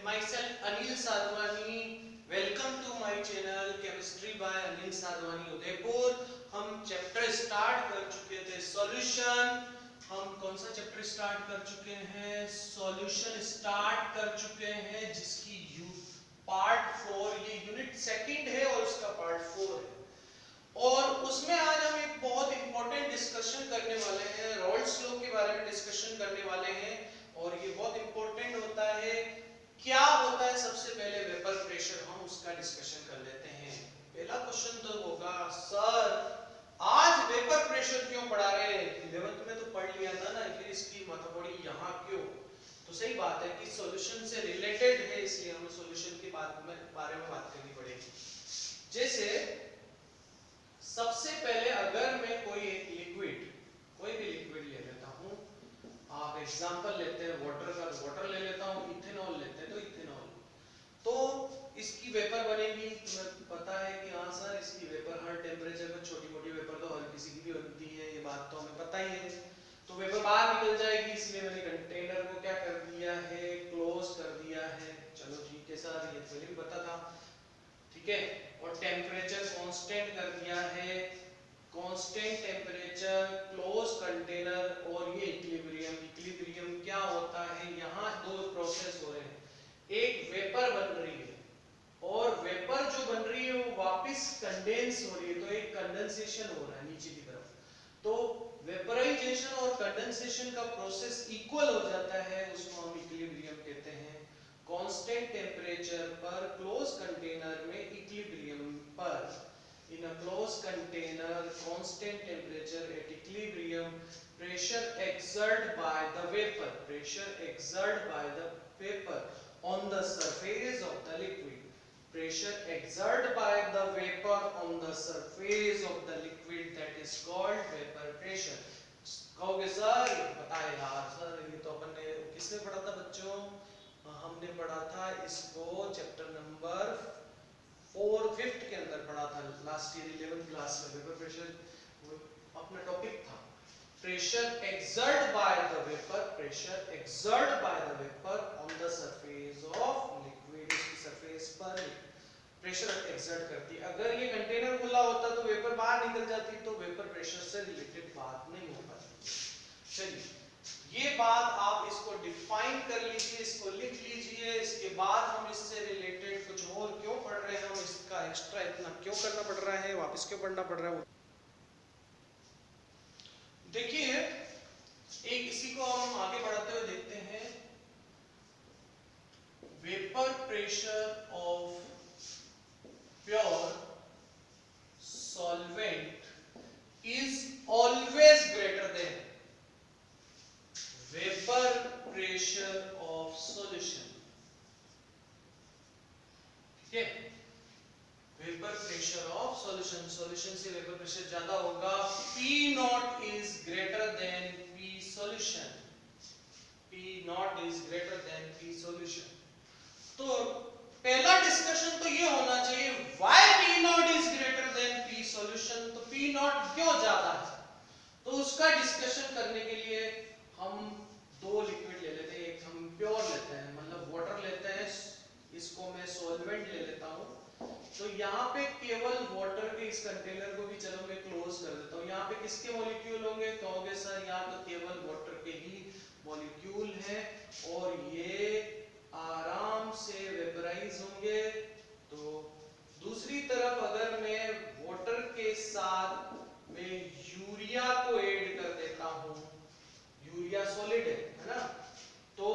myself Anil Sadhwani. Welcome to my channel Chemistry by Anil Sadhwani Udaipur. हम chapter start कर चुके थे solution. हम कौन सा चैप्टर स्टार्ट कर चुके हैं? सॉल्यूशन स्टार्ट कर चुके हैं जिसकी पार्ट 4 ये यूनिट सेकंड है और इसका पार्ट 4 है. और उसमें आज हम एक बहुत इंपॉर्टेंट डिस्कशन करने वाले हैं. रॉल्स लॉ के बारे में डिस्कशन करने वाले हैं और ये बहुत इंपॉर्टेंट होता है. क्या होता है सबसे पहले वेपर प्रेशर, हम उसका डिस्कशन कर लेते हैं. पहला क्वेश्चन तो होगा सर आज वेपर प्रेशर क्यों पढ़ा रहे हैं? 11th में तो पढ़ लिया था ना, फिर इसकी माथापड़ी यहाँ क्यों? तो सही बात है कि सॉल्यूशन से रिलेटेड है, इसलिए हमें सॉल्यूशन के बारे में बात करनी पड़ेगी. जैसे सबसे पहले अगर मैं कोई एक लिक्विड, कोई भी लिक्विड ले लेता हूं, आप एग्जांपल लेते हैं वाटर का, तो वाटर ले लेता हूं, इथेनॉल लेते हैं तो इथेनॉल, तो इसकी वेपर बनेगी. तुम्हें पता है कि हाँ सर इसकी वेपर हर टेम्परेचर पर, छोटी मोटी वेपर तो हर किसी की भी होती है, ये बात तो हमें पता ही है. तो वेपर बाहर निकल जाएगी, इसलिए मैंने कंटेनर को क्या कर दिया है, क्लोज कर दिया है. चलो ठीक है सर, ये पहले भी पता था, ठीक है. और टेम्परेचर कांस्टेंट कर दिया है, कांस्टेंट टेम्परेचर, क्लोज कंटेनर और ये इक्विलिब्रियम. इक्विलिब्रियम क्या होता है? यहाँ दो प्रोसेस हो रहे हैं. एक वेपर बन रही है और वेपर जो बन रही है वो वापस कंडेंस हो रही है, तो एक कंडेंसेशन हो रहा है नीचे की तरफ. तो वेपराइजेशन और कंडेंसेशन का प्रोसेस इक्वल हो जाता है, उसको हम इक्विलिब्रियम कहते हैं. कांस्टेंट टेम्परेचर पर क्लोज कंटेनर में इक्विलिब्रियम पर, in a closed container constant temperature at equilibrium, pressure exerted by the vapor, pressure exerted by the vapor on the surface of the liquid, pressure exerted by the vapor on the surface of the liquid, that is called vapor pressure. कहोगे sir पता है यार, sir ये तो अपन ने किसने पढ़ा था बच्चों? हमने पढ़ा था इसको चैप्टर नंबर 5th के अंदर पढ़ा था लास्ट ईयर 11th क्लास में. वेपर प्रेशर अपना टॉपिक था. Pressure exert by the vapour, pressure exert by the vapour on the surface of liquid, इसकी सरफेस पर प्रेशर एक्सर्ट करती. अगर ये कंटेनर खुला होता तो वेपर बाहर निकल जाती, तो वेपर प्रेशर से रिलेटेड बात नहीं हो पाती. चलिए ये बात आप इसको डिफाइन कर लीजिए, इसको लिख लीजिए. इसके बाद हम इससे रिलेटेड कुछ और क्यों पढ़ रहे हैं, हम इसका एक्स्ट्रा इतना क्यों करना पड़ रहा है, वापस क्यों पढ़ना पड़ रहा है. देखिए एक इसी को हम आगे बढ़ाते हुए देखते हैं. Vapour pressure of pure solvent is always greater than vapour pressure of solution. ठीक है, vapour pressure of solution, solution से वेपर प्रेशर ज्यादा होगा. P naught is greater than P solution, P naught is greater than P solution. तो पहला discussion तो ये होना चाहिए why P naught is greater than P solution. तो P नॉट क्यों ज्यादा है, तो उसका डिस्कशन करने के लिए हम दो लिक्विड ले लेते हैं. एक हम प्योर लेते हैं, मतलब वाटर लेते हैं, इसको मैं सॉल्वेंट ले लेता हूं. तो यहाँ पे केवल वाटर के इस कंटेनर को भी चलो मैं क्लोज कर देता हूँ. यहाँ पे किसके मॉलिक्यूल होंगे? कहोगे सर यहाँ तो केवल वाटर के ही मॉलिक्यूल हैं और ये आराम से वेपराइज होंगे. तो दूसरी तरफ अगर मैं वाटर के साथ मैं यूरिया को ऐड कर देता हूँ, यूरिया सॉलिड है ना, तो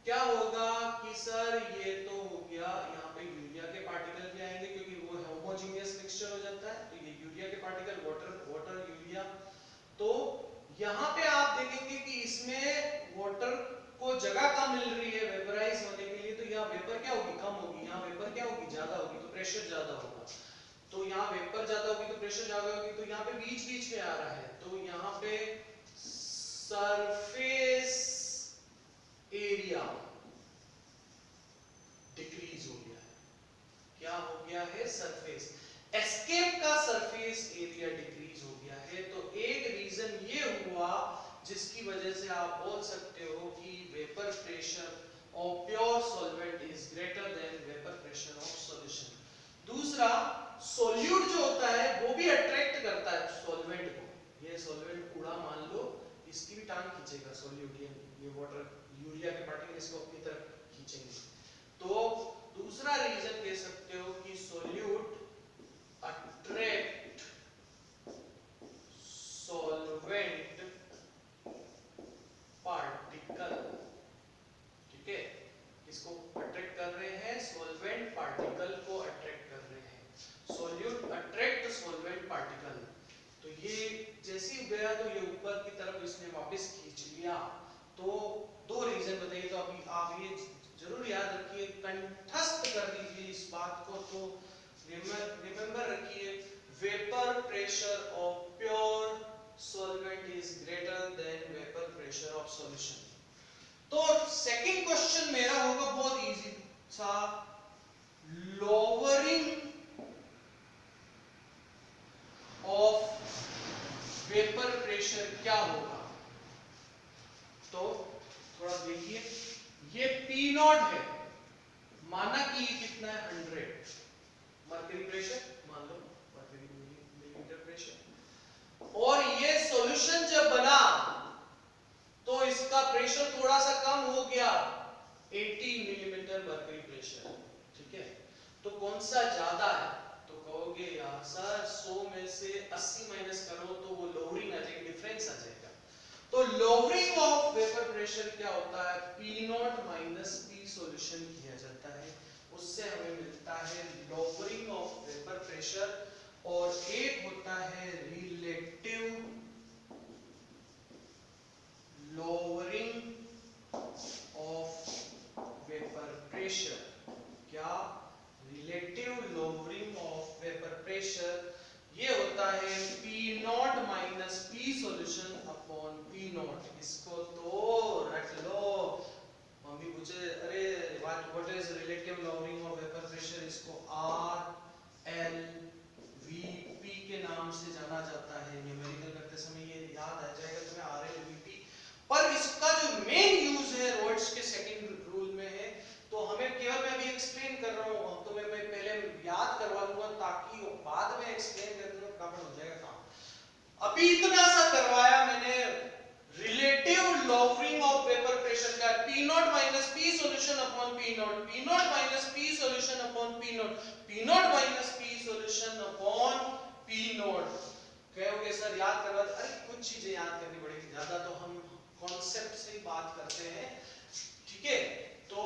क्या होगा कि सर ये तो हो गया, यहाँ पे यूरिया के पार्टिकल भी आएंगे क्योंकि वो होमोजेनियस मिक्सचर हो जाता है. तो ये यूरिया के पार्टिकल, वाटर यूरिया. तो यहाँ पे आप देखेंगे कि इसमें वाटर को जगह कम मिल रही है वेपराइज होने के लिए, तो यहाँ वेपर क्या होगी? कम होगी. यहाँ वेपर क्या होगी? ज्यादा होगी, तो प्रेशर ज्यादा होगा. तो यहाँ वेपर ज्यादा होगी तो प्रेशर ज्यादा होगी. तो यहाँ पे बीच बीच में आ रहा है, तो यहाँ पे सरफेस एरिया डिक्रीज हो गया है. क्या हो गया है? सरफेस एस्केप का सरफेस एरिया डिक्रीज हो गया है. तो एक रीजन ये हुआ जिसकी वजह से आप बोल सकते हो कि vapour pressure of pure solvent is greater than vapor pressure of solution. दूसरा, सोल्यूट जो होता है वो भी अट्रैक्ट करता है सॉल्वेंट को. ये सॉल्वेंट कूड़ा मान लो, इसकी भी टांग खींचेगा सॉल्यूट, ये वाटर यूरिया के पार्टिकल इसको अपनी तरफ खींचेंगे. तो दूसरा रीजन कह सकते हो कि सोल्यूट अट्रैक्ट सॉल्वेंट पार्टिकल. ठीक है, किसको अट्रैक्ट कर रहे हैं? सॉल्वेंट पार्टिकल को अट्रैक्ट कर रहे हैं. Solute attract solvent particle. तो ये जैसे ही गया तो ये ऊपर की तरफ इसने वापस खींच लिया. तो दो रीजन बताइए. तो अभी आप ये जरूर याद रखिए, कंठस्थ कर दीजिए इस बात को. तो रिमेंबर रखिए, vapour pressure of pure solvent is greater than vapor pressure of solution. तो सेकंड क्वेश्चन मेरा होगा बहुत इजी सा, lowering of vapor pressure क्या होगा? तो थोड़ा देखिए, ये P नॉट है, माना कि ये कितना है 100 मर्क्यूरी प्रेशर, मान लो मर्क्यूरी मिलीमीटर प्रेशर. और ये सॉल्यूशन जब बना तो इसका प्रेशर थोड़ा सा कम हो गया, 80 मिलीमीटर मर्क्यूरी प्रेशर. ठीक है, तो कौन सा ज्यादा है? तो कहोगे यार सर 100 में से 80 माइनस करो तो वो लोअरिंग आ जाएगी, डिफरेंस आ जाएगा. तो लोअरिंग ऑफ वेपर प्रेशर क्या होता है? P not minus P solution किया जाता है, उससे हमें मिलता है लोअरिंग ऑफ वेपर प्रेशर. और एक होता है relative lowering of vapour pressure. क्या? Relative lowering of vapour pressure. ये होता है P not minus P solution upon P nought. इसको तो रट लो. मम्मी पूछे अरे what is relative lowering of vapour pressure, इसको RL VP के नाम से जाना जाता है. न्यूमेरिकल करते समय ये याद आ जाएगा तुम्हें, RL VP. पर इसका जो मेन यूज है रोड्स के सेकंड रूल में है. तो हमें केवल, मैं अभी एक्सप्लेन कर रहा हूं, तो मैं पहले याद करवा लूंगा ताकि बाद में एक्सप्लेन करने में फटाफट हो जाएगा काम. अभी इतना सा करवाया मैंने. Relative lowering of vapour pressure का P not minus P solution upon P not, P not minus P solution upon P not, P not minus P solution upon P not. कहोगे सर याद करवा. अरे कुछ चीजें याद करनी पड़ेगी, ज्यादा तो हम कॉन्सेप्ट से ही बात करते हैं. ठीक है, तो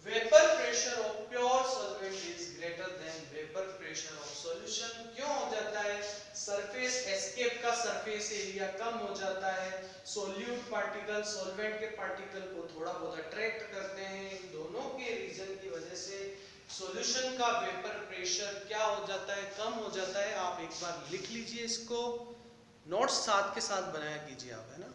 vapour pressure of pure solvent is greater than vapour pressure of solution. क्यों हो जाता है? सरफेस एस्केप का सरफेस एरिया कम हो जाता है. सोल्यूट पार्टिकल सॉल्वेंट के पार्टिकल को थोड़ा बहुत अट्रैक्ट करते हैं. इन दोनों के रीजन की वजह से सॉल्यूशन का वेपर प्रेशर क्या हो जाता है? कम हो जाता है. आप एक बार लिख लीजिए इसको, नोट्स साथ के साथ बनाया कीजिए आप, है ना.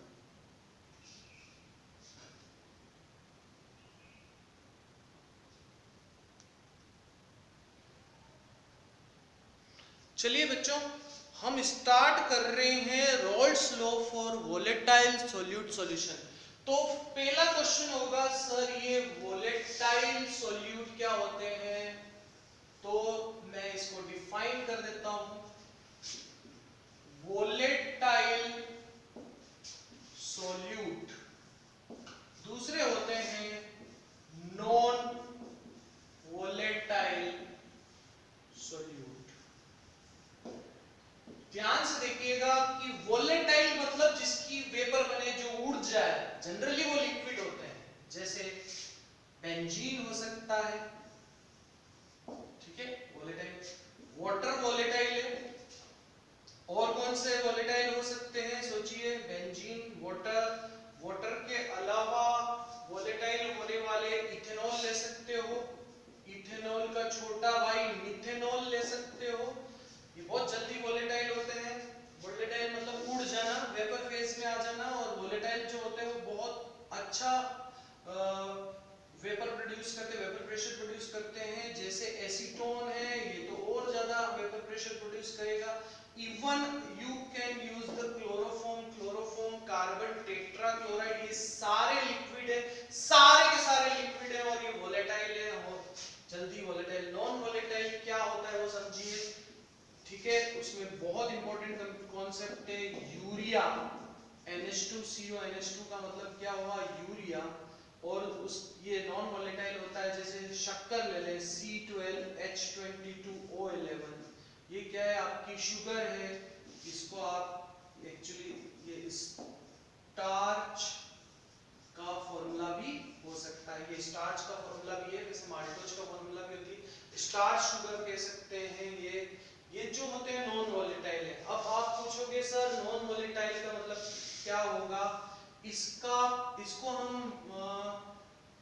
चलिए बच्चों, हम स्टार्ट कर रहे हैं roles law for volatile solute solution. तो पहला क्वेश्चन होगा सर ये वोलेटाइल सोल्यूट क्या होते हैं? तो मैं इसको डिफाइन कर देता हूं. वोलेटाइल सोल्यूट दूसरे होते हैं नॉन वोलेटाइल सोल्यूट. ध्यान से देखिएगा कि वोलेटाइल मतलब जिसकी वेपर बने, जो उड़ जाए. जनरली वो लिक्विड होते हैं, जैसे बेंजीन हो सकता है. ठीक है, वोलेटाइल. वाटर वोलेटाइल है. और कौन से वोलेटाइल हो सकते हैं? सोचिए, बेंजीन, वाटर. वाटर के अलावा वोलेटाइल होने वाले इथेनॉल ले सकते हो. इथेनॉल का छोटा भाई मिथेनॉल ले सकते हो. ये बहुत जल्दी वोलेटाइल होते हैं. वोलेटाइल मतलब उड़ जाना, वेपर फेज में आ जाना. और वोलेटाइल जो होते हैं वो बहुत अच्छा वेपर प्रोड्यूस करते हैं, वेपर प्रेशर प्रोड्यूस करते हैं. जैसे एसीटोन है, ये तो और ज्यादा वेपर प्रेशर प्रोड्यूस करेगा. Even you can use the chloroform, carbon tetrachloride. ये सारे लिक्विड है, सारे कॉन्सेप्ट है यूरिया, NH2CO NH2 का मतलब क्या हुआ यूरिया, और उस ये नॉन वोलेटाइल होता है, जैसे शक्कर ले लें C12H22O11, ये क्या है आपकी शुगर है, इसको आप एक्चुअली ये स्टार्च का फॉर्मूला भी हो सकता है, ये स्टार्च का फॉर्मूला भी है, वैसे माल्टोज का फॉर्मूला भी होती है, स्टार्च शुगर कह सकते हैं। ये जो होते हैं नॉन वोलेटाइल है। अब आप पूछोगे सर नॉन वोलेटाइल का मतलब क्या होगा, इसको हम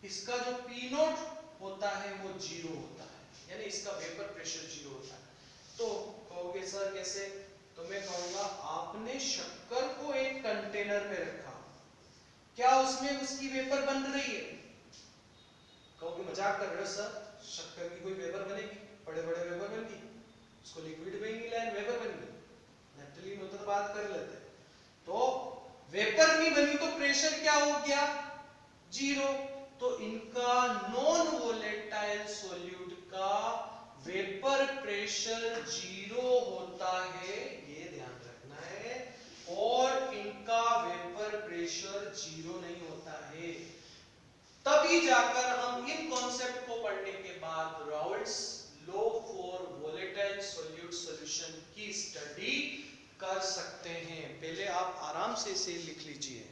इसका जो पी नोट होता है वो जीरो होता है, यानी इसका वेपर प्रेशर जीरो होता है। तो कहोगे सर कैसे, तो मैं कहूंगा आपने शक्कर को एक कंटेनर में रखा, क्या उसमें उसकी वेपर बन रही है? कहोगे मजाक कर रहे हो सर, शक्कर की कोई वेपर बनेगी? बड़े बड़े वेपर बनेगी, उसको लिक्विड में ही मिला है वेपर बनेगी, नेचुरली में तो बात कर लेते हैं। तो वेपर नहीं बनी तो प्रेशर क्या हो गया, जीरो। तो इनका नॉन वोलेटाइल सॉल्यूट का वेपर प्रेशर जीरो होता है, ये ध्यान रखना है, और इनका वेपर प्रेशर जीरो नहीं होता है। तभी जाकर हम इन कॉन्सेप्ट को पढ़ने के बाद Raoult's law for volatile solute solution की स्टडी कर सकते हैं। पहले आप आराम से इसे लिख लीजिए।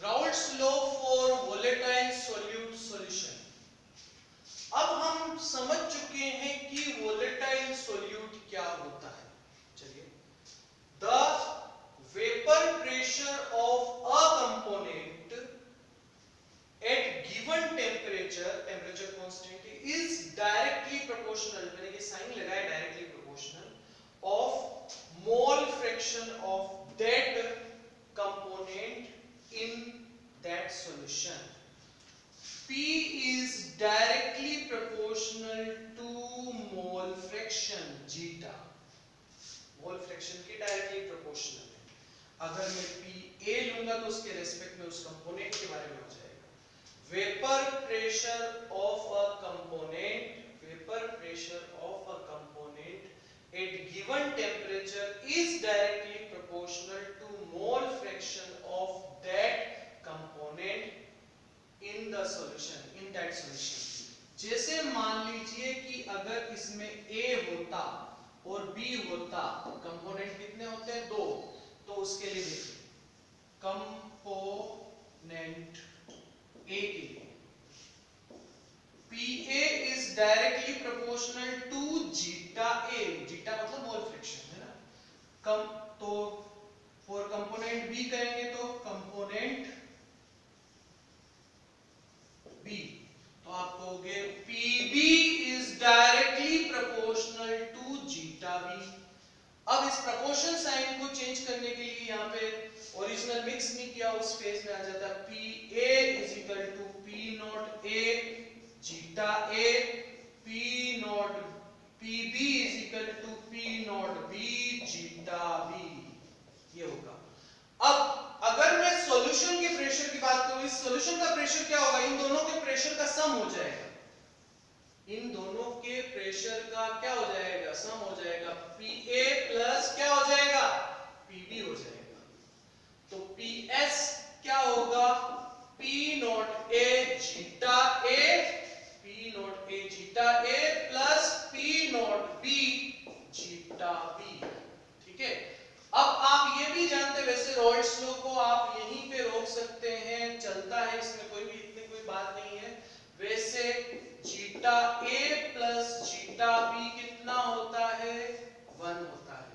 Raoult's law for volatile solute solution. अब हम समझ चुके हैं कि वोलेटाइल सॉल्यूट क्या होता है। चलिए, the vapour pressure of a component at given temperature constant is directly proportional, मैंने ये साइन लगाया directly proportional of mole fraction of that component in that solution. P is directly proportional to mole fraction zeta, mole fraction की directly proportional है। अगर मैं Pa लूंगा तो उसके रेस्पेक्ट में उस कंपोनेंट के बारे में हो जाएगा। Vapor pressure of a component at given temperature is directly proportional to mole fraction of that component in the solution, in that solution. जैसे मान लीजिए कि अगर इसमें A होता और B होता, कंपोनेंट कितने होते हैं, दो, तो उसके लिए देखिए कंपोनेंट A के लिए Pa is directly proportional to zeta A, zeta मतलब मोल फ्रिक्शन है ना। तो फॉर कंपोनेंट B करेंगे तो कंपोनेंट B, तो आप कहोगे Pb is directly proportional to zeta B। अब इस प्रोपोर्शन साइन को चेंज करने के लिए यहाँ पे ओरिजिनल मिक्स नहीं किया, उस फेज में आ जाता Pa is equal to P naught A zeta A, P not Pb is equal to P naught B zeta B, ये होगा। अब अगर मैं सॉल्यूशन के प्रेशर की बात करूं, इस सॉल्यूशन का प्रेशर क्या होगा, इन दोनों के प्रेशर का सम हो जाएगा, इन दोनों के प्रेशर का क्या हो जाएगा, सम हो जाएगा, Pa प्लस क्या हो जाएगा, Pb हो जाएगा। तो Ps क्या होगा, P naught A zeta A, P naught A zeta A plus P naught B zeta B, ठीक है। अब आप ये भी जानते हैं, वैसे राउल्ट्स लॉ को आप यहीं पे रोक सकते हैं, चलता है, इसमें कोई भी इतनी कोई बात नहीं है। वैसे zeta A plus zeta B कितना होता है, 1 होता है,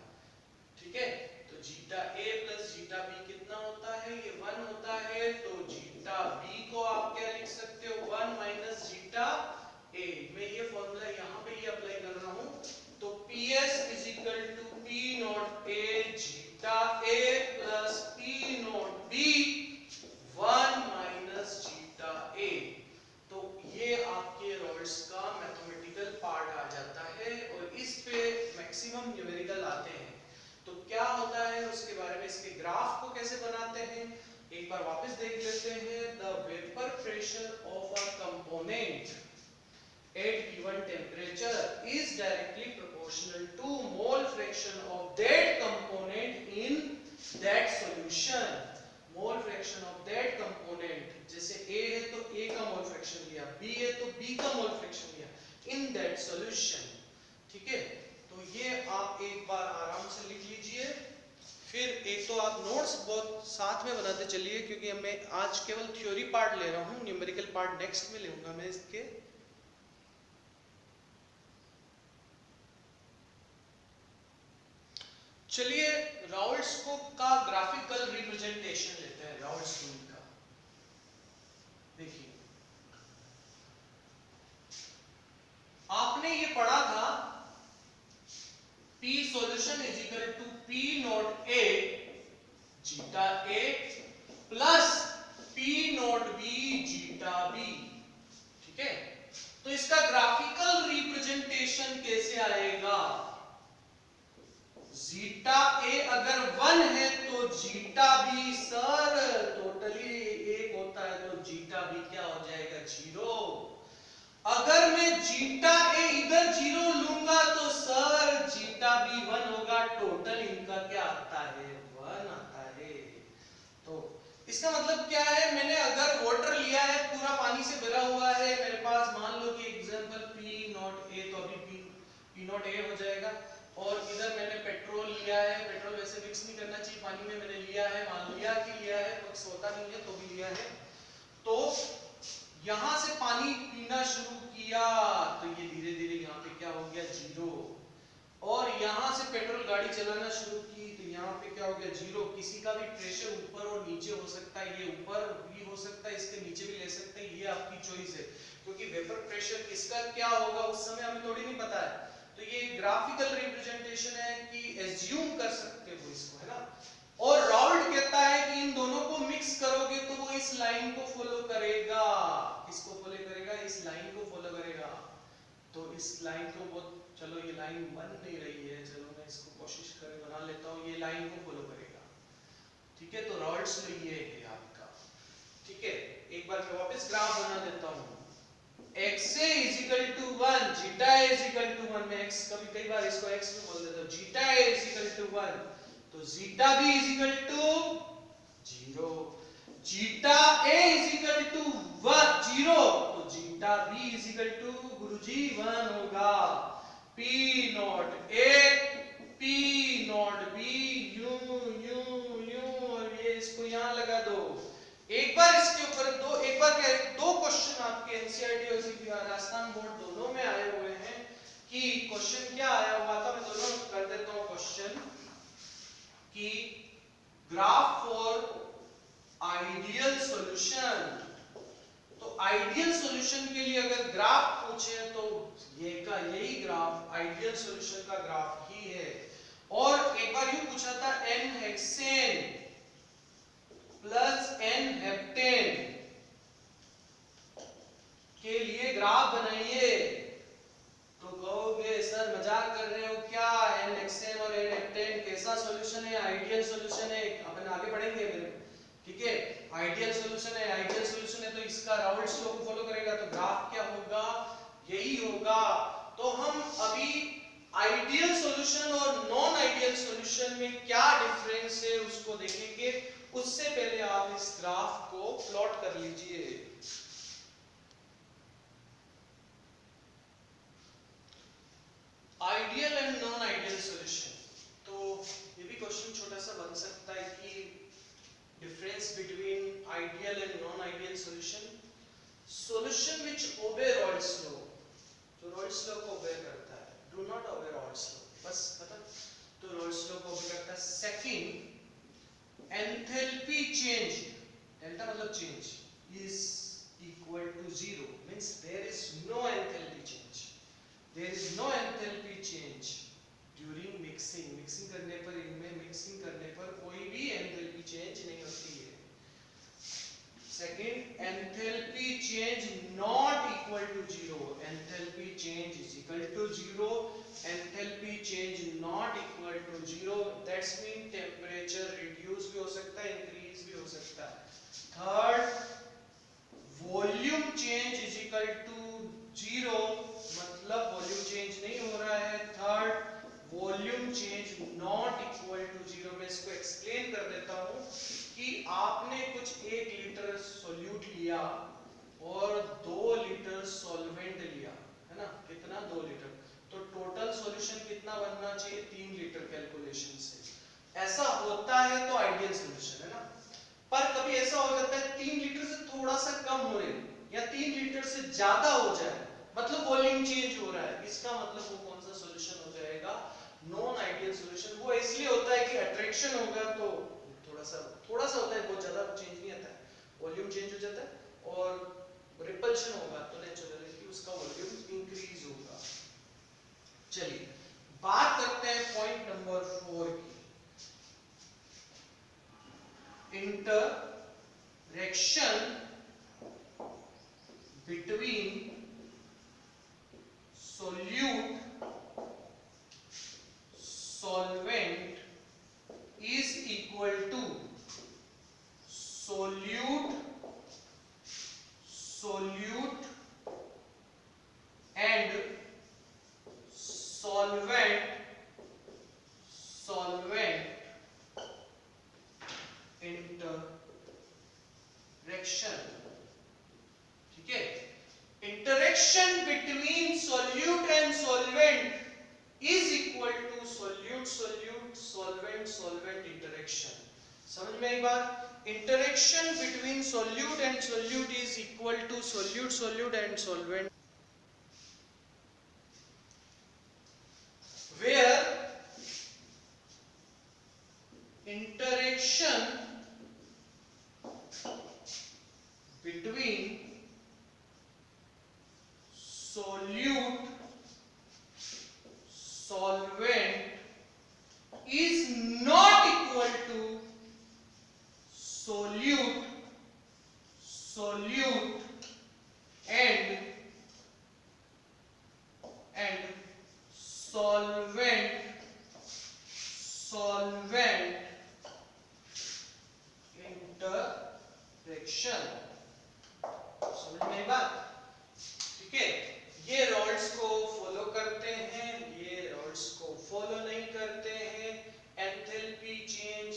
ठीक है। तो zeta A plus zeta B कितना होता है, ये 1 होता है। तो जीटा B को आप क्या लिख सकते हो, 1 माइनस जीटा A। मैं ये फॉर्मूला यहाँ पे ये अप्लाई कर रहा हूँ। तो PS is equal to P naught A zeta A plus P naught B 1 minus zeta A। तो ये आपके राउल्ट्स का मैथमेटिकल पार्ट आ जाता है, और इस पे मैक्सिमम न्यूमेरिकल आते हैं। तो क्या होता है उसके बारे में, इसके ग्राफ को कैसे बनाते हैं एक बार वापस देख लेते हैं। The vapour pressure of a component at given temperature is directly proportional to mole fraction of that component in that solution. Mole fraction of that component, जैसे A है तो A का मोल फ्रैक्शन लिया, B है तो B का mole fraction लिया in that solution. ठीक है, तो ये आप एक बार आराम से लिख लीजिए। फिर एक तो आप नोट्स बहुत साथ में बनाते चलिए, क्योंकि मैं आज केवल थ्योरी पार्ट ले रहा हूँ, न्यूमेरिकल पार्ट नेक्स्ट में लूंगा मैं इसके। चलिए राउल्ट्स को का ग्राफिकल रिप्रेजेंटेशन लेते हैं, राउल्ट्स रूल का। देखिए आपने ये पढ़ा था P solution is equal to P naught A zeta A plus P naught B zeta B। ठीक है, तो इसका ग्राफिकल रिप्रेजेंटेशन कैसे आएगा? जीटा A अगर 1 है तो जीटा B सर टोटली 1 होता है, तो जीटा B क्या हो जाएगा? 0। अगर मैं जीटा A इधर 0 लूंगा तो सर जीटा B 1 होगा, टोटल इनका क्या आता है? 1 आता है। तो इसका मतलब क्या है? मैंने अगर वाटर लिया है, पूरा पानी से भरा हुआ है मेरे पास, मान लो कि एग्जांपल P नॉट A, तो अभी P नॉट A हो जाएगा। और इधर मैंने पेट्रोल लिया है, पेट्रोल वैसे मिक्स नहीं करना चाहिए पानी में, मैंने लिया है, मान लिया कि लिया है, मिक्स होता नहीं है तो भी लिया है। तो यहां से पानी पीना शुरू किया तो ये धीरे धीरे यहाँ पे क्या हो गया? 0। और यहां से पेट्रोल गाड़ी चलाना शुरू की तो यहाँ पे क्या हो गया? 0। किसी का भी प्रेशर ऊपर और नीचे हो सकता है, ये ऊपर भी हो सकता है, इसके नीचे भी ले सकते हैं, ये आपकी चॉइस है, क्योंकि वेपर प्रेशर किसका क्या होगा उस समय हमें थोड़ी नहीं पता है। तो ये ग्राफिकल रिप्रेजेंटेशन है कि एज्यूम कर सकते हो इसको, है ना। और राउल्ट कहता है कि इन दोनों को मिक्स करोगे तो वो इस लाइन को फॉलो करेगा। किसको फॉलो करेगा? इस लाइन को फॉलो करेगा। तो इस लाइन को बहुत, चलो ये लाइन बन नहीं रही है, चलो मैं इसको कोशिश कर बना लेता हूँ, ये लाइन को फॉलो करेगा। ठीक है, तो राउल्ट्स में ये है आपका। ठीक है, एक बार मैं वापस ग्राफ बना देता हूँ। xa is equal to 1, zeta a is equal to 1, मैं x कभी कई बार इसको x में बोल देता हूँ, zeta a is equal to 1, तो zeta b is equal to 0, zeta a is equal to 1 0, तो zeta b is equal to गुरुजी 1 होगा। p naught a p naught b यूं यूं यूं, और ये इसको यहाँ लगा दो। एक बार इसके ऊपर दो क्वेश्चन आपके एनसीईआरटी और सीपी राजस्थान बोर्ड दोनों में आए हुए हैं कि क्वेश्चन क्या आया हुआ था, मैं दोनों कर देता हूं क्वेश्चन कि ग्राफ फॉर आइडियल सॉल्यूशन। तो आइडियल सॉल्यूशन के लिए अगर ग्राफ पूछे तो यही ग्राफ आइडियल सॉल्यूशन का ग्राफ ही है। और एक बार यूं पूछा था n hexane plus n heptane के लिए ग्राफ बनाइए, तो कहोगे सर मजाक कर रहे हो क्या? n हेक्सेन और n हेप्टेन कैसा सॉल्यूशन है? आइडियल सॉल्यूशन है, अपन आगे बढ़ेंगे मेरे। ठीक है, आइडियल सॉल्यूशन है, आइडियल सॉल्यूशन है तो इसका राउल्ट्स लॉ को फॉलो करेगा, तो ग्राफ क्या होगा? यही होगा। तो हम अभी आइडियल सॉल्यूशन और नॉन आइडियल सॉल्यूशन में क्या डिफरेंस है उसको देखेंगे। उससे पहले आप इस ग्राफ को प्लॉट कर लीजिए। Ideal and non ideal solution, तो ये भी क्वेश्चन छोटा सा बन सकता है कि difference between ideal and non ideal solution. Solution which obey Raoult's law, जो रॉल्स लॉ को ओबे करता है, do not obey Raoult's law, बस खत्म। तो रॉल्स लॉ को ओबे करता है। सेकंड, एंथैल्पी चेंज, डेल्टा मतलब change, is equal to 0, means there is no enthalpy change, there is no enthalpy change during mixing. Mixing करने पर, इनमें मिक्सिंग करने पर कोई भी एंथैल्पी चेंज नहीं होती है। Second, enthalpy change not equal to 0, enthalpy change is equal to 0, enthalpy change not equal to 0, that's mean temperature reduce भी हो सकता है, इंक्रीज भी हो सकता है। Third, volume change is equal to 0, zero मतलब वॉल्यूम चेंज नहीं हो रहा है। Third volume change not equal to zero. मैं इसको एक्सप्लेन कर देता हूं कि आपने कुछ 1 लीटर सॉल्यूट लिया और 2 लीटर सॉल्वेंट लिया, है ना, कितना 2 लीटर, तो टोटल सॉल्यूशन कितना बनना चाहिए 3 लीटर कैलकुलेशन से। ऐसा होता है तो आइडियल सॉल्यूशन है ना, पर कभी ऐसा हो जाता है 3 लीटर से थोड़ा सा कम हो रही या 3 लीटर से ज्यादा हो जाए, मतलब वॉल्यूम चेंज हो रहा है, इसका मतलब वो कौन सा सॉल्यूशन हो जाएगा, नॉन आइडियल सॉल्यूशन। वो इसलिए होता है कि अट्रैक्शन होगा तो थोड़ा सा होता है, बहुत ज्यादा चेंज नहीं आता है, वॉल्यूम चेंज हो जाता है, और रिपल्शन होगा तो नेचुरल है कि उसका वॉल्यूम इंक्रीज होगा। चलिए बात करते हैं पॉइंट नंबर 4 की, interaction between solute solvent is equal to solute and solvent interaction। ठीक है, interaction between solute and solvent is equal to solute solvent interaction। समझ में आई बात, interaction between solute and solute is equal to solute and solvent, where interaction between solute solvent is not equal to solute and solvent interaction। समझ में आई बात, ठीक है। ये rods को फॉलो करते हैं, ये रॉड्स को फॉलो नहीं करते हैं। Enthalpy change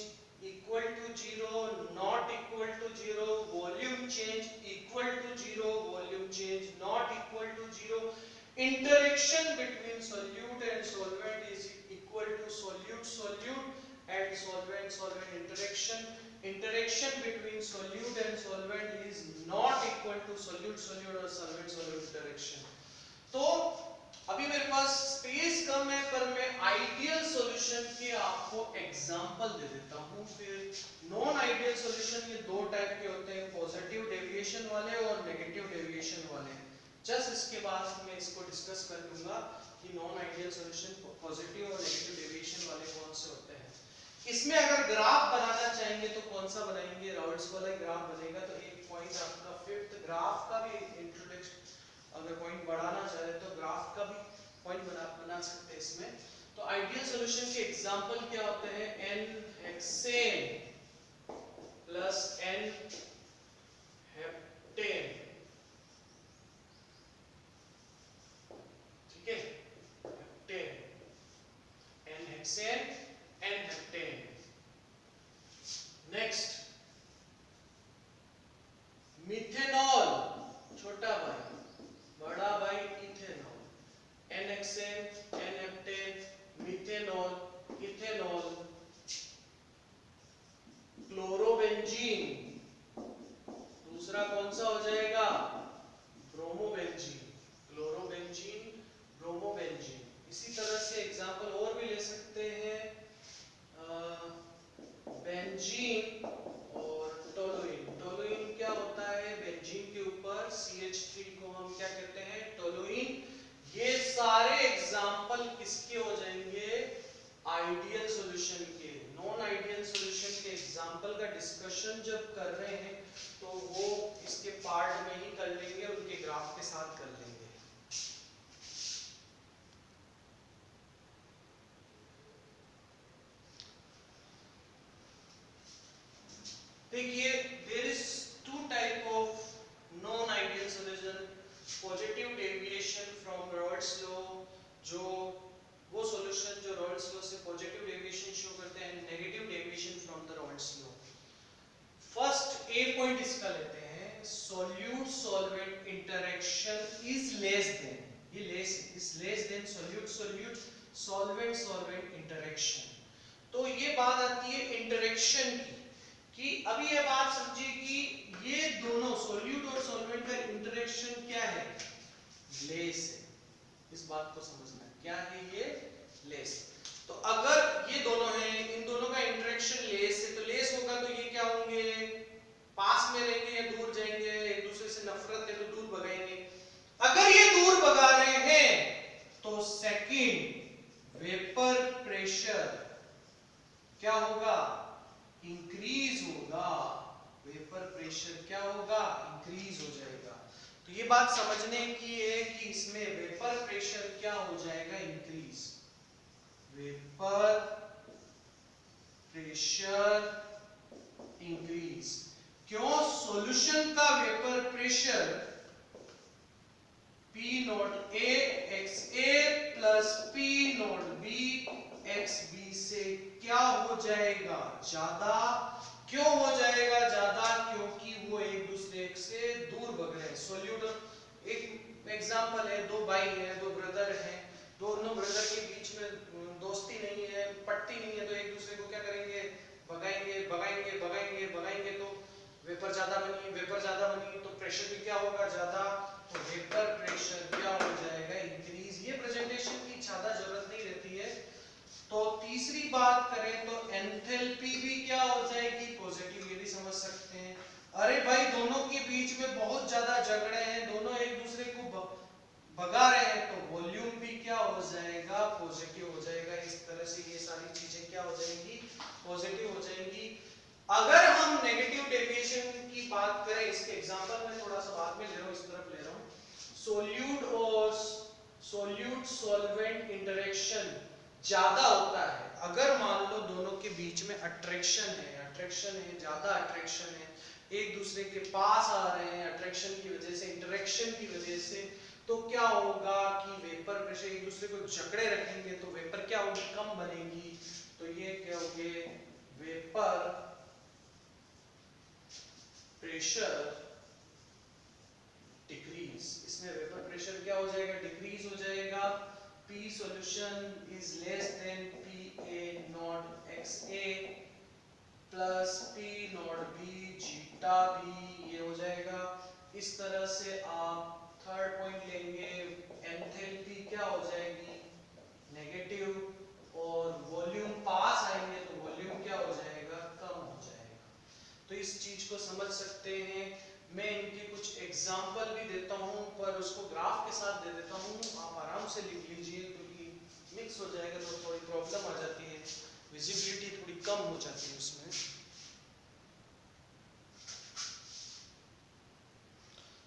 equal to zero, not equal to zero, volume change equal to zero, volume change not equal to zero. Interaction between solute and solvent is equal to solute and solvent interaction। Interaction between solute and solvent is not equal to solute or solvent interaction। तो अभी मेरे पास space कम है, पर मैं ideal solution के आपको example दे देता हूं। फिर नॉन आइडियल सॉल्यूशन ये दो टाइप के होते हैं, पॉजिटिव डेविएशन वाले और नेगेटिव डेविएशन वाले। जस्ट इसके बाद मैं इसको डिस्कस कर लूंगा कि नॉन आइडियल सॉल्यूशन पॉजिटिव और नेगेटिव डेविएशन वाले कौन से होते हैं। इसमें अगर ग्राफ बनाना चाहेंगे तो कौन सा बनाएंगे, रॉड्स वाला ग्राफ बनेगा। तो एक पॉइंट आपका फिफ्थ ग्राफ का भी इंट्रोडक्शन, अगर पॉइंट बढ़ाना चाहे तो ग्राफ का भी पॉइंट बना सकते हैं इसमें। तो आइडियल सॉल्यूशन के एग्जांपल क्या होते हैं, n hexane plus n heptane, ठीक है, heptane, n hexane n heptane. Next methanol, छोटा भाई, बड़ा भाई ethanol, n hexane n heptane, methanol, ethanol. Chlorobenzene, दूसरा कौन सा हो जाएगा, ब्रोमोबेंजीन, क्लोरोबेंजीन, ब्रोमोबेंजीन। इसी तरह से एग्जांपल और भी ले सकते हैं, बेंजीन और टोलुइन। टोलुइन क्या होता है, बेंजीन के ऊपर CH3 को हम क्या कहते हैं, टोलुइन। ये सारे एग्जांपल किसके हो जाएंगे, आइडियल सॉल्यूशन के। नॉन आइडियल सॉल्यूशन के एग्जांपल का डिस्कशन जब कर रहे हैं तो वो इसके पार्ट में ही कर लेंगे, उनके ग्राफ के साथ कर लेंगे। देखिए, there is two type of non ideal solution, positive deviation less than, ये less is less than solute solute solvent solvent interaction. तो ये बात आती है इंटरेक्शन की, कि अभी ये बात समझिए कि ये दोनों सोल्यूट और सॉल्वेंट का इंटरेक्शन क्या है, लेस है। इस बात को समझना क्या है, ये लेस। तो अगर ये दोनों हैं, इन दोनों का इंटरेक्शन लेस है, तो लेस होगा तो ये क्या होंगे, पास में रहेंगे या दूर जाएंगे, एक दूसरे से नफरत है तो दूर भगाएंगे। अगर ये दूर भगा रहे हैं तो सेकंड वेपर प्रेशर क्या होगा, इंक्रीज होगा, वेपर प्रेशर क्या होगा, इंक्रीज हो जाएगा। तो ये बात समझने की है कि इसमें वेपर प्रेशर क्या हो जाएगा, इंक्रीज, वेपर प्रेशर इंक्रीज। क्यों, सॉल्यूशन का vapour pressure P naught A XA plus P naught B XB से क्या हो जाएगा, ज्यादा। क्यों हो जाएगा ज्यादा, क्योंकि वो एक दूसरे से दूर भग रहे हैं। सोल्यूट एक एग्जांपल है, दो भाई हैं, दो ब्रदर हैं, दोनों ब्रदर के बीच में दोस्ती नहीं है, पटती नहीं है, तो एक दूसरे को क्या करेंगे, भगाएंगे भगाएंगे भगाएंगे भगाएंगे। तो वेपर ज्यादा बनी, वेपर ज्यादा बनी तो प्रेशर भी क्या होगा, ज्यादा। तो वेपर प्रेशर क्या हो जाएगा, इंक्रीज। ये प्रेजेंटेशन की ज्यादा जरूरत नहीं रहती है। तो तीसरी बात करें तो एंथैल्पी भी क्या हो जाएगी, पॉजिटिव। ये भी समझ सकते हैं, अरे भाई दोनों के बीच में बहुत ज्यादा झगड़े हैं, दोनों एक दूसरे को भगा रहे हैं, तो वॉल्यूम भी क्या हो जाएगा, पॉजिटिव हो जाएगा। इस तरह से ये सारी चीजें क्या हो जाएंगी, पॉजिटिव हो जाएंगी। अगर हम नेगेटिव डेविएशन की बात करें, इसके एग्जांपल में थोड़ा सा बाद में ले रहा हूं, इस तरफ ले रहा हूं। सोल्यूट और सोल्यूट सॉल्वेंट इंटरेक्शन ज्यादा होता है अगर मान लो दोनों के बीच में अट्रैक्शन है, ज्यादा अट्रैक्शन है, एक दूसरे के पास आ रहे हैं अट्रैक्शन की वजह से, इंटरेक्शन की वजह से। तो क्या होगा कि वेपर प्रेशर, एक दूसरे को जकड़े रखेंगे तो वेपर क्या होगी, कम बनेगी। तो ये क्या होगे, वेपर प्रेशर डिक्रीज। इसमें वेपर प्रेशर क्या हो जाएगा, डिक्रीज हो जाएगा। P solution is less than PA not XA plus P not B zeta B, ये हो जाएगा। इस तरह से आप थर्ड पॉइंट लेंगे, एंथैल्पी क्या हो जाएगी, नेगेटिव, और वॉल्यूम पास आएंगे तो वॉल्यूम क्या हो जाएगा, कम हो जाएगा। तो इस चीज को समझ सकते हैं। मैं इनके कुछ एग्जाम्पल भी देता हूं, पर उसको ग्राफ के साथ दे देता हूं, आप आराम से लिख लीजिए, क्योंकि मिक्स हो जाएगा तो थोड़ी प्रॉब्लम आ जाती है, विजिबिलिटी थोड़ी कम हो जाती है उसमें।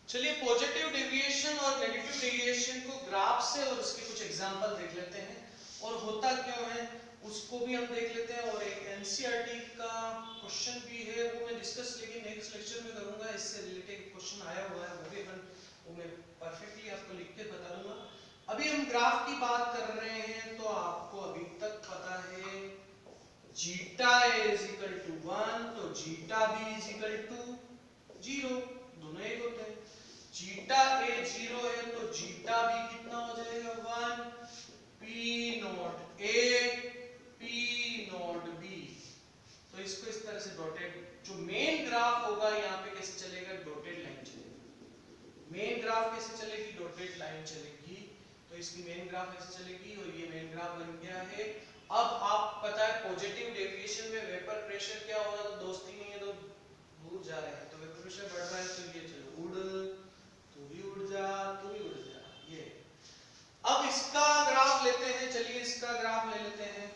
चलिए पॉजिटिव डेविएशन और नेगेटिव डेविएशन को ग्राफ से और उसके कुछ एग्जाम्पल देख लेते हैं, और होता क्यों है उसको भी हम देख लेते हैं। और एक एनसीईआरटी का क्वेश्चन भी है, वो मैं डिस्कस लेकिन नेक्स्ट लेक्चर में करूंगा, इससे रिलेटेड क्वेश्चन आया हुआ है, वो मैं परफेक्टली आपको लिख के बता दूंगा। अभी हम ग्राफ की बात कर रहे हैं, तो आपको अभी तक पता है zeta A is equal to 1, तो zeta B is equal to 0, दोनों एक होते हैं। जीटा ए 0 है तो जीटा बी कितना हो जाएगा, 1। P naught A P naught B, तो इसको इस तरह से डॉटेड, जो मेन ग्राफ होगा यहाँ पे कैसे चलेगा, डॉटेड लाइन चलेगी। मेन ग्राफ कैसे चलेगी, डॉटेड लाइन चलेगी। तो इसकी मेन ग्राफ ऐसे चलेगी और ये मेन ग्राफ बन गया है। अब आप पता है पॉजिटिव डेविएशन में वेपर प्रेशर क्या हो रहा है, तो दोस्ती नहीं है तो दूर जा रहे हैं, तो वेपर प्रेशर बढ़ रहा है, तो ये चलो उड़, तू भी उड़ जा, तू भी उड़ जा, ये। अब इसका ग्राफ लेते हैं, चलिए इसका ग्राफ ले लेते हैं।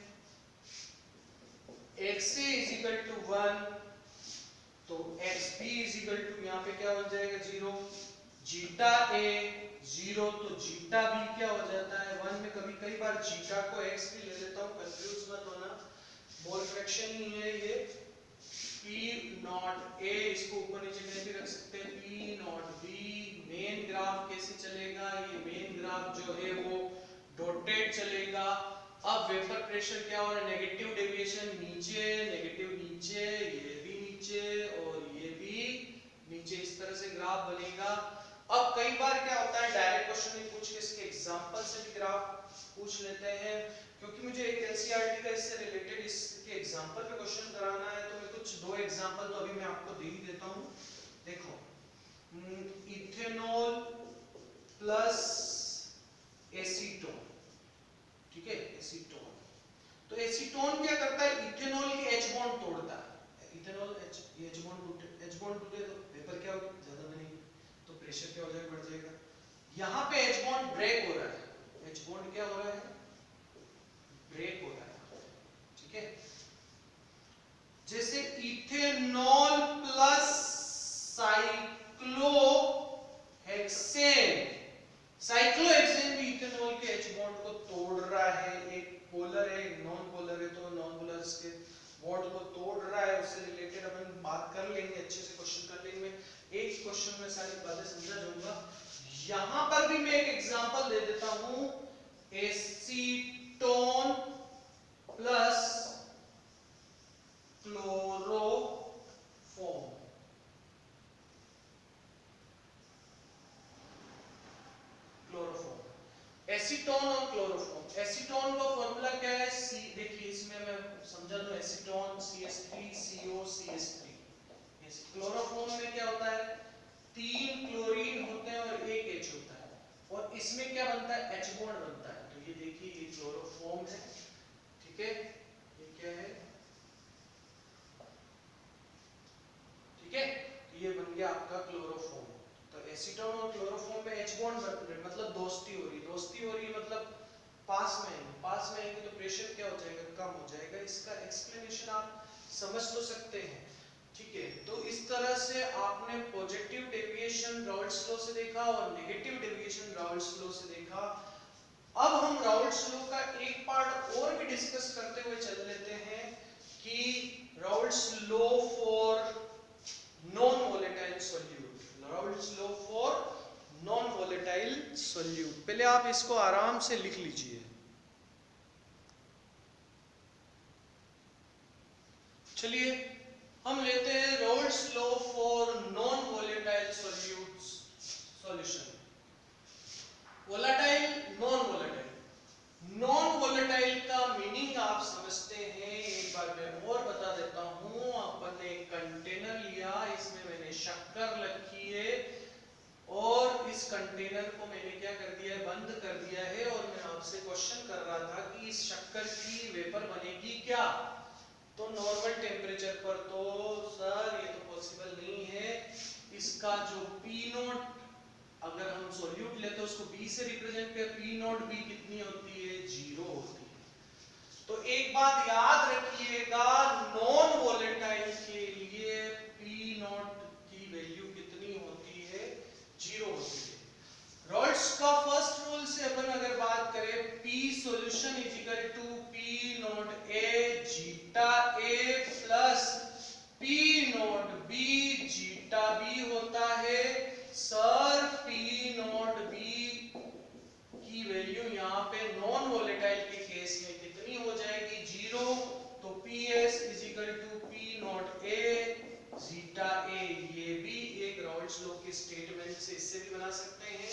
XA is equal to 1, तो XB is equal to यहाँ पे क्या हो जाएगा, 0। जीटा A 0, तो जीटा B क्या हो जाता है, 1। में कभी कई बार जीटा को X भी ले लेता हूँ, कंफ्यूज मत होना, मोल फ्रैक्शन ही है ये। P नॉट A, इसको ऊपर नीचे में भी रख सकते हैं, P naught B। Main graph कैसे चलेगा, ये मेन ग्राफ जो है वो डॉटेड चलेगा। अब वेपर प्रेशर क्या हो रहा है, नेगेटिव डेविएशन नीचे, नेगेटिव नीचे, ये भी नीचे और ये भी नीचे, इस तरह से ग्राफ बनेगा। अब कई बार क्या होता है डायरेक्ट क्वेश्चन नहीं पूछ के इसके एग्जांपल से भी ग्राफ पूछ लेते हैं, क्योंकि मुझे एक एनसीईआरटी का इससे रिलेटेड इसके एग्जांपल पे क्वेश्चन कराना है, तो मैं कुछ दो एग्जांपल तो अभी मैं आपको दे ही देता हूं। देखो, इथेनॉल प्लस एसीटोन, ठीक है, एसीटोन। तो एसीटोन क्या करता है, इथेनॉल के H बॉन्ड तोड़ता है। इथेनॉल H बॉन्ड टूटे तो वेपर क्या होगा, ज्यादा बनेगी, तो प्रेशर क्या हो जाएगा, बढ़ जाएगा। यहाँ पे H बॉन्ड ब्रेक हो रहा है, H बॉन्ड क्या हो रहा है, ब्रेक हो रहा है, ठीक है। जैसे इथेनॉल प्लस साइक्लोहेक्सेन, साइक्लोहेक्सेन भी इथेनॉल के H बॉन्ड को तोड़ रहा है, एक पोलर है एक नॉन पोलर है, तो नॉन पोलर के बॉन्ड को तोड़ रहा है, उससे रिलेटेड अपन बात कर लेंगे, अच्छे से क्वेश्चन कर लेंगे, एक क्वेश्चन में सारी बातें समझा जाऊंगा। यहां पर भी मैं एक एग्जांपल दे देता हूं, एसीटोन प्लस क्लोरोफॉर्म। एसीटोन और क्लोरोफॉर्म, एसीटोन का फॉर्मूला क्या है, सी, देखिए इसमें मैं समझा दूं, एसीटोन CH3CO CH3। क्लोरोफॉर्म में क्या होता है, 3 क्लोरीन होते हैं और 1 H होता है, और इसमें क्या बनता है, H बॉन्ड बनता है। तो ये देखिए ये क्लोरोफॉर्म है, ठीक है, ये क्या है, ठीक है, तो ये बन गया आपका क्लोरोफॉर्म। तो एसीटोन और क्लोरोफॉर्म में H बॉन्ड मतलब दोस्ती हो रही, दोस्ती हो रही मतलब पास में आएंगे, पास में आएंगे तो प्रेशर क्या हो जाएगा, कम हो जाएगा। इसका एक्सप्लेनेशन आप समझ तो सकते हैं, ठीक है। तो इस तरह से आपने पॉजिटिव डेविएशन राउल्ट्स लॉ से देखा और नेगेटिव डेविएशन राउल्ट्स लॉ से देखा। अब हम राउल्ट्स लॉ का एक पार्ट और भी डिस्कस करते हुए चल लेते हैं कि Raoult's law for non volatile solute, Raoult's law for non volatile solute. पहले आप इसको आराम से लिख लीजिए। चलिए हम लेते हैं Raoult's law for non volatile solutes solution. Volatile, non volatile, non volatile का मीनिंग आप समझते हैं, एक बार मैं और बता देता हूं। अपन ने एक कंटेनर लिया, इसमें मैंने शक्कर रखी है और इस कंटेनर को मैंने क्या कर दिया है, बंद कर दिया है, और मैं आपसे क्वेश्चन कर रहा था कि इस शक्कर की वेपर बनेगी क्या, तो नॉर्मल टेम्परेचर पर, तो सर ये तो पॉसिबल नहीं है। इसका जो पी नॉट, अगर हम सॉल्यूट लेते हैं उसको बी से रिप्रेजेंट कर, पी नॉट बी कितनी होती है, 0 होती है। तो एक बात याद रखिएगा, नॉन वोलेटाइल के लिए पी नॉट की वैल्यू कितनी होती है, 0 होती है। राल्ट्स का फर्स्ट रूल से अपन अगर बात करें, P solution is equal to P naught A zeta A plus P naught B zeta B होता है। सर P नॉट B की वैल्यू यहाँ पे नॉन वोलेटाइल के केस में कितनी हो जाएगी, 0। तो PS is equal to P naught A zeta A। ये भी एक राल्ट्स लॉ के स्टेटमेंट से इससे भी बना सकते हैं,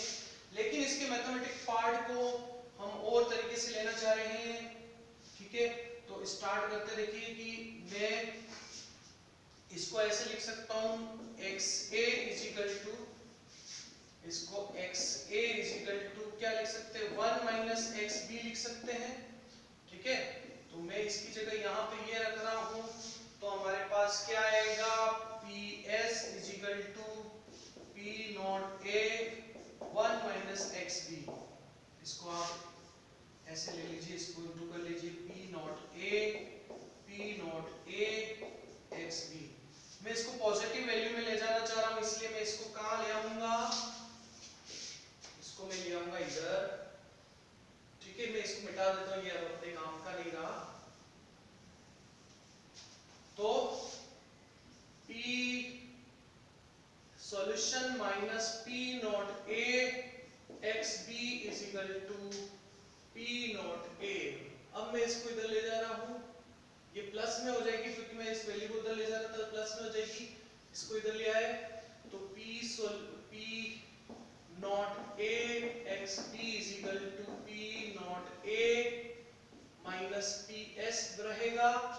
लेकिन इसके मैथमेटिक पार्ट को हम और तरीके से लेना चाह रहे हैं, ठीक है। तो स्टार्ट करते, देखिए कि मैं इसको ऐसे लिख सकता हूं, XA इज इक्वल टू, इसको XA इज इक्वल टू क्या लिख सकते हैं, 1 माइनस XB लिख सकते हैं, ठीक है। तो मैं इसकी जगह यहाँ पे ये रख रहा हूं, तो हमारे पास क्या आएगा, PS is equal to P naught A 1 minus XB। इसको आप ऐसे ले लीजिए, इसको इंटू कर लीजिए, P नॉट A XB। मैं इसको पॉजिटिव वैल्यू में ले जाना चाह रहा हूं, इसलिए मैं इसको कहां ले आऊंगा, इसको मैं ले आऊंगा इधर, ठीक है। मैं इसको मिटा देता हूं, ये अब अपने काम का नहीं रहा। तो P solution minus P naught A XB is equal to P naught A। अब मैं इसको इधर ले जा रहा हूं, ये प्लस में हो जाएगी क्योंकि मैं इस वैल्यू को इधर ले जा रहा था, प्लस में हो जाएगी, इसको इधर ले आए तो P जाएगा।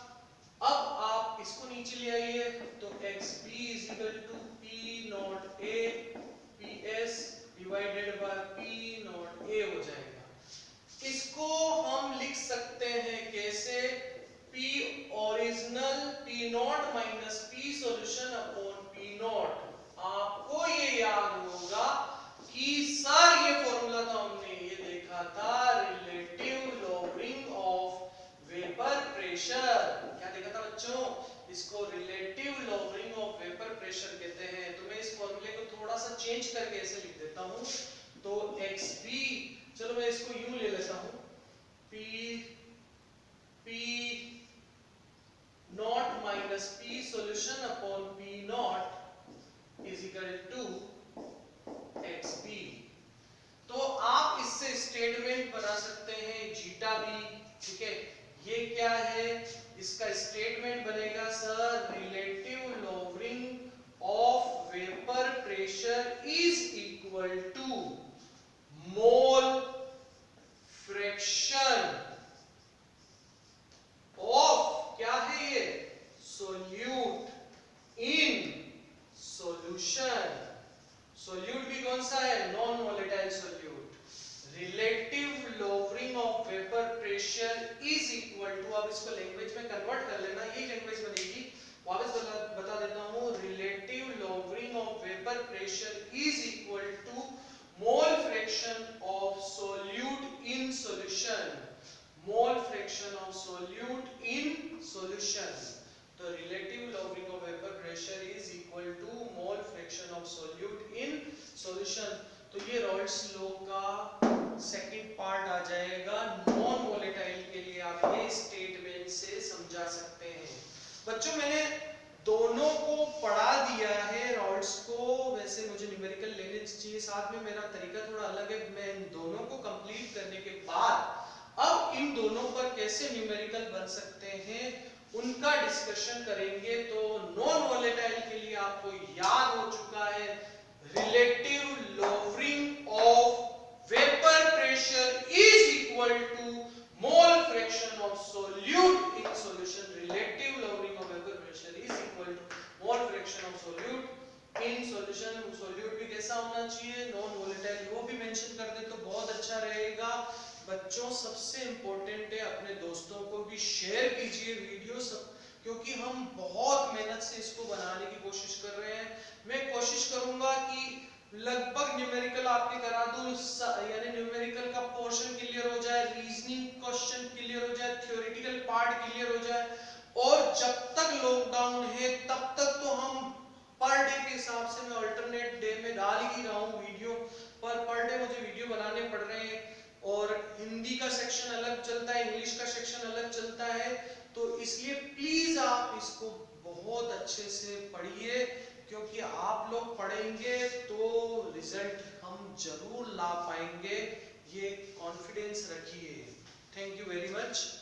अब आप इसको नीचे ले आइए तो xb is equal to p naught a ps divided by p naught a हो जाएगा। इसको हम लिख सकते हैं कैसे, p original p not minus p solution upon p not. आपको ये याद होगा कि सर ये फॉर्मूला तो हमने ये देखा था, relative lowering of vapour pressure. क्या देखा था बच्चों, इसको relative lowering of vapour pressure कहते हैं। तो मैं इस फॉर्मूले को थोड़ा सा चेंज करके ऐसे लिख देता हूं, तो xb, चलो मैं इसको यूं ले लेता हूं, p not minus p solution upon p naught is equal to xb। तो आप इससे स्टेटमेंट बना सकते हैं जीटा बी, ठीक है। ये क्या है, इसका स्टेटमेंट बनेगा sir relative lowering of vapour pressure is equal to mole fraction of, क्या है ये, सोल्यूट इन सॉल्यूशन। सोल्यूट भी कौन सा है, non volatile solute. Relative lowering of vapour pressure is equal to, अब इसको लैंग्वेज में कन्वर्ट कर लेना, यही लैंग्वेज बनेगी। वापस बता देता हूं, relative lowering of vapour pressure is equal to mole fraction of solute in solution. Mole fraction of solute in solution. तो relative lowering of vapour pressure is equal to mole fraction of solute in solution. तो ये Raoult's law का second part आ जाएगा। Non volatile के लिए आप ये स्टेटमेंट से समझा सकते हैं। बच्चों मैंने दोनों को पढ़ा दिया है रॉल्स को, वैसे मुझे न्यूमेरिकल लेने चाहिए साथ में, मेरा तरीका थोड़ा अलग है। मैं इन दोनों को कंप्लीट करने के बाद अब इन दोनों पर कैसे न्यूमेरिकल बन सकते हैं उनका डिस्कशन करेंगे। तो नॉन वोलेटाइल के लिए आपको याद हो चुका है, relative lowering of vapour pressure is equal to mole fraction of solute in solution. Relative lowering of vapour pressure is equal to mole fraction of solute in solution. Solute भी कैसा होना चाहिए, नॉन वोलेटाइल, वो भी mention कर दे तो बहुत अच्छा रहेगा। बच्चों सबसे इंपॉर्टेंट है, अपने दोस्तों को भी शेयर कीजिए वीडियो सब, क्योंकि हम बहुत मेहनत से इसको बनाने की कोशिश कर रहे हैं। मैं कोशिश करूंगा कि लगभग न्यूमेरिकल आपके करा दूं, यानी न्यूमेरिकल का पोर्शन क्लियर हो जाए, रीजनिंग क्वेश्चन क्लियर हो जाए, थ्योरेटिकल पार्ट क्लियर हो जाए। और जब तक लॉकडाउन है तब तक तो हम पर डे के हिसाब से मैं अल्टरनेट डे में डाल ही रहा हूं वीडियो, पर डे मुझे वीडियो बनाने पड़ रहे हैं। और हिंदी का सेक्शन अलग चलता है, इंग्लिश का सेक्शन अलग चलता है, तो इसलिए प्लीज आप इसको बहुत अच्छे से पढ़िए, क्योंकि आप लोग पढ़ेंगे तो रिजल्ट हम जरूर ला पाएंगे, ये कॉन्फिडेंस रखिए। Thank you very much.